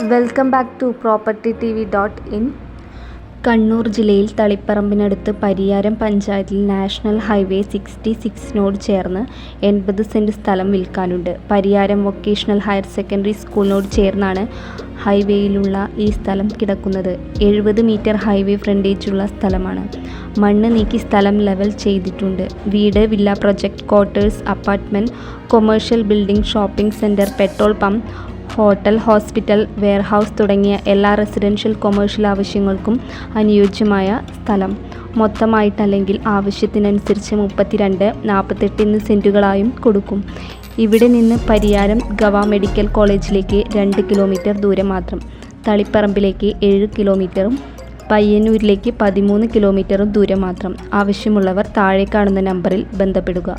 Welcome back to propertytv.in. Kannur ജില്ലയിൽ തളിപ്പറമ്പിനടുത്ത് പരിയാരം പഞ്ചായത്തിൽ national highway 66നോട് ചേർന്ന് 80 സെന്റ് സ്ഥലം വിൽക്കാനുണ്ട്. പരിയാരം വൊക്കേഷണൽ ഹയർ സെക്കൻഡറി സ്കൂളിനോട് ചേർന്നാണ് ഹൈവേയിലുള്ള ഈ സ്ഥലം കിടക്കുന്നത്. 70 മീറ്റർ ഹൈവേ ഫ്രണ്ടേജുള്ള സ്ഥലമാണ്. മണ്ണ് നീക്കി സ്ഥലം ലെവൽ ചെയ്തിട്ടുണ്ട്. വീട്, villa project, quarters, apartment, commercial building, shopping centre, petrol pump, hotel, hospital, warehouse തുടങ്ങിയ എല്ലാ റെസിഡൻഷ്യൽ കൊമേഴ്ഷ്യൽ ആവശ്യങ്ങൾക്കും അനുയോജ്യമായ സ്ഥലം. മൊത്തമായിട്ടല്ലെങ്കിൽ ആവശ്യത്തിനനുസരിച്ച് 32, 48 എന്നീ സെൻറ്റുകളായും കൊടുക്കും. ഇവിടെ നിന്ന് പരിയാരം ഗവ മെഡിക്കൽ കോളേജിലേക്ക് 2 കിലോമീറ്റർ ദൂരം മാത്രം. തളിപ്പറമ്പിലേക്ക് 7 കിലോമീറ്ററും പയ്യന്നൂരിലേക്ക് 13 കിലോമീറ്ററും ദൂരം മാത്രം. ആവശ്യമുള്ളവർ താഴെ കാണുന്ന നമ്പറിൽ ബന്ധപ്പെടുക.